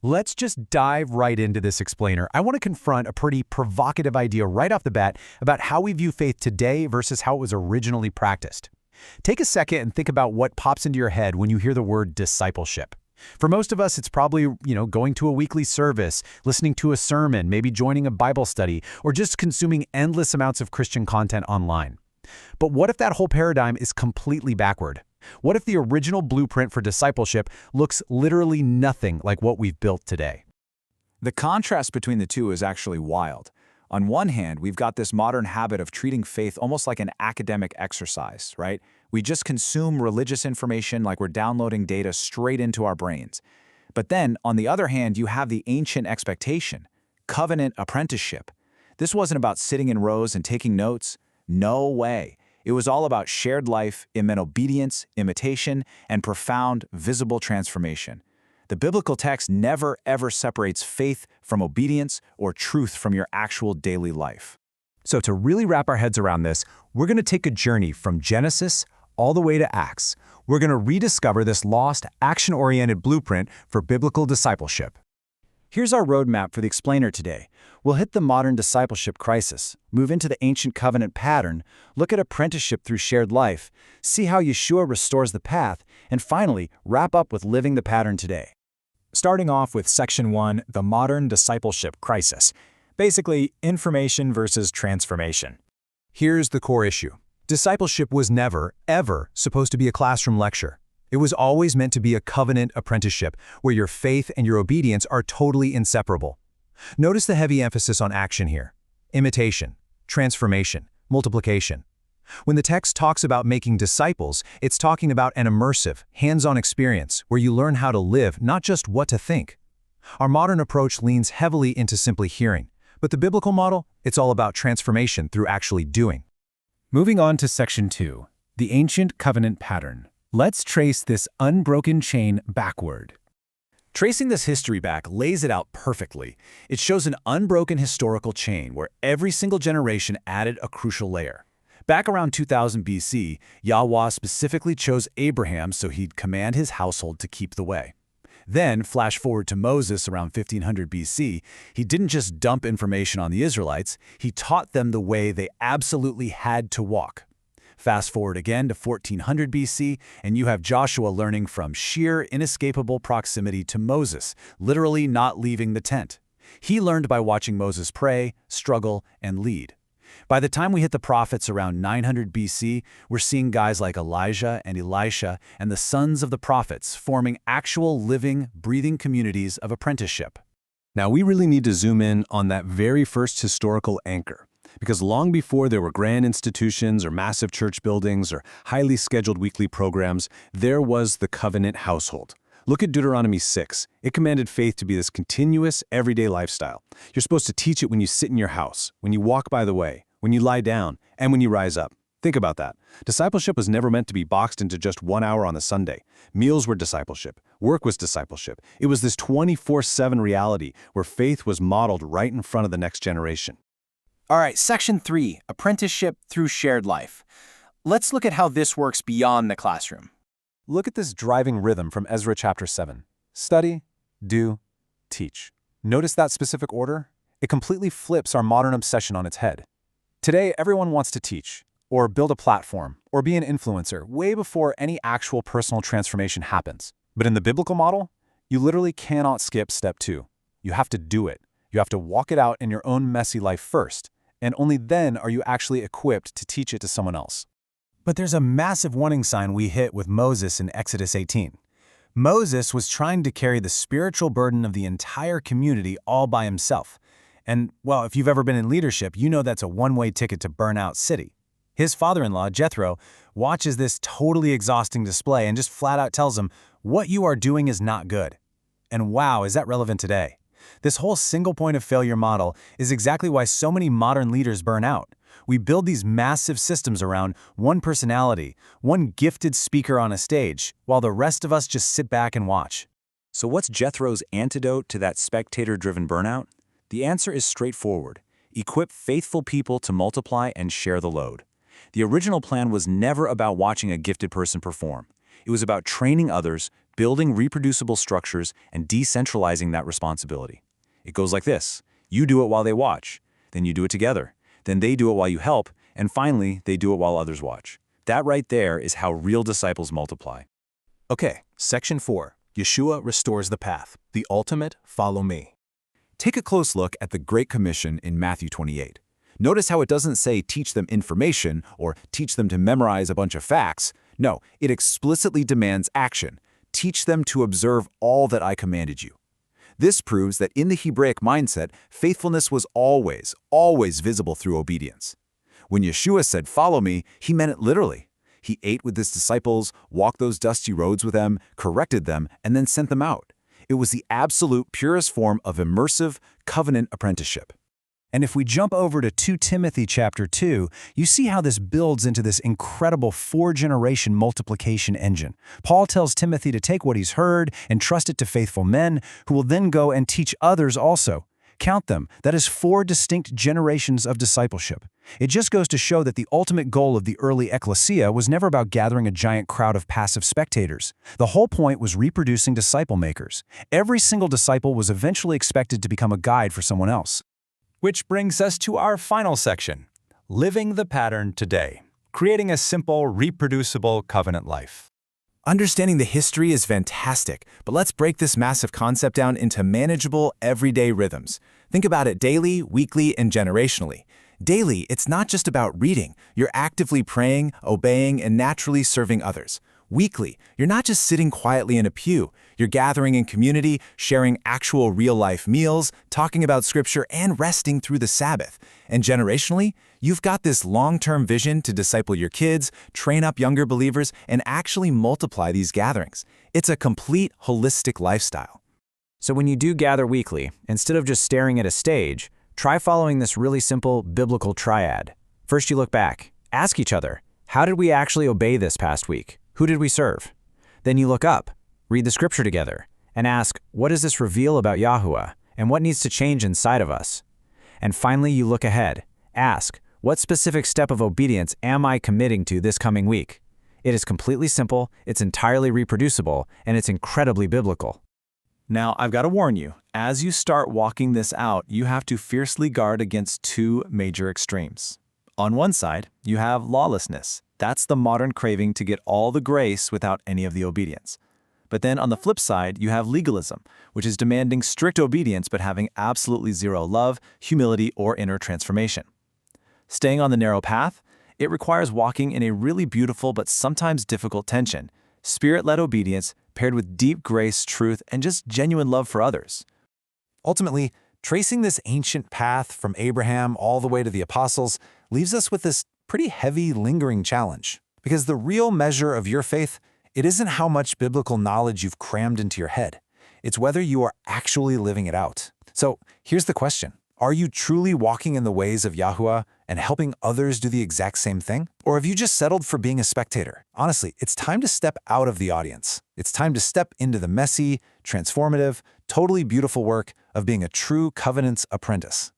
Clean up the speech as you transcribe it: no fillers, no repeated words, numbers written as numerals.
Let's just dive right into this explainer. I want to confront a pretty provocative idea right off the bat about how we view faith today versus how it was originally practiced. Take a second and think about what pops into your head when you hear the word discipleship. For most of us, it's probably, going to a weekly service, listening to a sermon, maybe joining a Bible study, or just consuming endless amounts of Christian content online. But what if that whole paradigm is completely backward? What if the original blueprint for discipleship looks literally nothing like what we've built today? The contrast between the two is actually wild. On one hand, we've got this modern habit of treating faith almost like an academic exercise, right? We just consume religious information like we're downloading data straight into our brains. But then, on the other hand, you have the ancient expectation, covenant apprenticeship. This wasn't about sitting in rows and taking notes. No way. It was all about shared life, it meant obedience, imitation, and profound, visible transformation. The biblical text never, ever separates faith from obedience or truth from your actual daily life. So to really wrap our heads around this, we're going to take a journey from Genesis all the way to Acts. We're going to rediscover this lost, action-oriented blueprint for biblical discipleship. Here's our roadmap for the explainer today. We'll hit the modern discipleship crisis, move into the ancient covenant pattern, look at apprenticeship through shared life, see how Yeshua restores the path, and finally, wrap up with living the pattern today. Starting off with Section 1, the modern discipleship crisis. Basically, information versus transformation. Here's the core issue. Discipleship was never, ever supposed to be a classroom lecture. It was always meant to be a covenant apprenticeship where your faith and your obedience are totally inseparable. Notice the heavy emphasis on action here. Imitation, transformation, multiplication. When the text talks about making disciples, it's talking about an immersive, hands-on experience where you learn how to live, not just what to think. Our modern approach leans heavily into simply hearing, but the biblical model, it's all about transformation through actually doing. Moving on to Section 2, the ancient covenant pattern. Let's trace this unbroken chain backward. Tracing this history back lays it out perfectly. It shows an unbroken historical chain where every single generation added a crucial layer. Back around 2000 BC, Yahuah specifically chose Abraham so he'd command his household to keep the way. Then, flash forward to Moses around 1500 BC, he didn't just dump information on the Israelites, he taught them the way they absolutely had to walk. Fast forward again to 1400 BC, and you have Joshua learning from sheer, inescapable proximity to Moses, literally not leaving the tent. He learned by watching Moses pray, struggle, and lead. By the time we hit the prophets around 900 BC, we're seeing guys like Elijah and Elisha and the sons of the prophets forming actual living, breathing communities of apprenticeship. Now we really need to zoom in on that very first historical anchor. Because long before there were grand institutions or massive church buildings or highly scheduled weekly programs, there was the covenant household. Look at Deuteronomy 6. It commanded faith to be this continuous, everyday lifestyle. You're supposed to teach it when you sit in your house, when you walk by the way, when you lie down, and when you rise up. Think about that. Discipleship was never meant to be boxed into just 1 hour on a Sunday. Meals were discipleship. Work was discipleship. It was this 24/7 reality where faith was modeled right in front of the next generation. All right, Section 3, apprenticeship through shared life. Let's look at how this works beyond the classroom. Look at this driving rhythm from Ezra chapter 7. Study, do, teach. Notice that specific order? It completely flips our modern obsession on its head. Today, everyone wants to teach, or build a platform, or be an influencer way before any actual personal transformation happens. But in the biblical model, you literally cannot skip step 2. You have to do it. You have to walk it out in your own messy life first, and only then are you actually equipped to teach it to someone else. But there's a massive warning sign we hit with Moses in Exodus 18. Moses was trying to carry the spiritual burden of the entire community all by himself. And, well, if you've ever been in leadership, you know that's a one-way ticket to burnout city. His father-in-law, Jethro, watches this totally exhausting display and just flat out tells him, what you are doing is not good. And wow, is that relevant today? This whole single point of failure model is exactly why so many modern leaders burn out. We build these massive systems around one personality, one gifted speaker on a stage, while the rest of us just sit back and watch. So what's Jethro's antidote to that spectator-driven burnout? The answer is straightforward. Equip faithful people to multiply and share the load. The original plan was never about watching a gifted person perform. It was about training others, building reproducible structures, and decentralizing that responsibility. It goes like this. You do it while they watch. Then you do it together. Then they do it while you help. And finally, they do it while others watch. That right there is how real disciples multiply. Okay, Section 4. Yeshua restores the path. The ultimate, follow me. Take a close look at the Great Commission in Matthew 28. Notice how it doesn't say teach them information or teach them to memorize a bunch of facts. No, it explicitly demands action. Teach them to observe all that I commanded you. This proves that in the Hebraic mindset, faithfulness was always visible through obedience. When Yeshua said, "Follow me," he meant it literally. He ate with his disciples, walked those dusty roads with them, corrected them, and then sent them out. It was the absolute purest form of immersive covenant apprenticeship. And if we jump over to 2 Timothy chapter 2, you see how this builds into this incredible 4-generation multiplication engine. Paul tells Timothy to take what he's heard and trust it to faithful men, who will then go and teach others also. Count them. That is 4 distinct generations of discipleship. It just goes to show that the ultimate goal of the early ecclesia was never about gathering a giant crowd of passive spectators. The whole point was reproducing disciple makers. Every single disciple was eventually expected to become a guide for someone else. Which brings us to our final section, living the pattern today, creating a simple, reproducible covenant life. Understanding the history is fantastic, but let's break this massive concept down into manageable, everyday rhythms. Think about it daily, weekly, and generationally. Daily, it's not just about reading. You're actively praying, obeying, and naturally serving others. Weekly, you're not just sitting quietly in a pew. You're gathering in community, sharing actual real-life meals, talking about Scripture, and resting through the Sabbath. And generationally, you've got this long-term vision to disciple your kids, train up younger believers, and actually multiply these gatherings. It's a complete, holistic lifestyle. So when you do gather weekly, instead of just staring at a stage, try following this really simple biblical triad. First, you look back. Ask each other, how did we actually obey this past week? Who did we serve? Then you look up, read the Scripture together, and ask, what does this reveal about Yahuah, and what needs to change inside of us? And finally, you look ahead. Ask, what specific step of obedience am I committing to this coming week? It is completely simple, it's entirely reproducible, and it's incredibly biblical. Now, I've got to warn you, as you start walking this out, you have to fiercely guard against 2 major extremes. On one side, you have lawlessness. That's the modern craving to get all the grace without any of the obedience. But then on the flip side, you have legalism, which is demanding strict obedience but having absolutely zero love, humility, or inner transformation. Staying on the narrow path, it requires walking in a really beautiful but sometimes difficult tension, spirit-led obedience paired with deep grace, truth, and just genuine love for others. Ultimately, tracing this ancient path from Abraham all the way to the apostles leaves us with this pretty heavy, lingering challenge. Because the real measure of your faith, it isn't how much biblical knowledge you've crammed into your head. It's whether you are actually living it out. So here's the question. Are you truly walking in the ways of Yahuah and helping others do the exact same thing? Or have you just settled for being a spectator? Honestly, it's time to step out of the audience. It's time to step into the messy, transformative, totally beautiful work of being a true covenant's apprentice.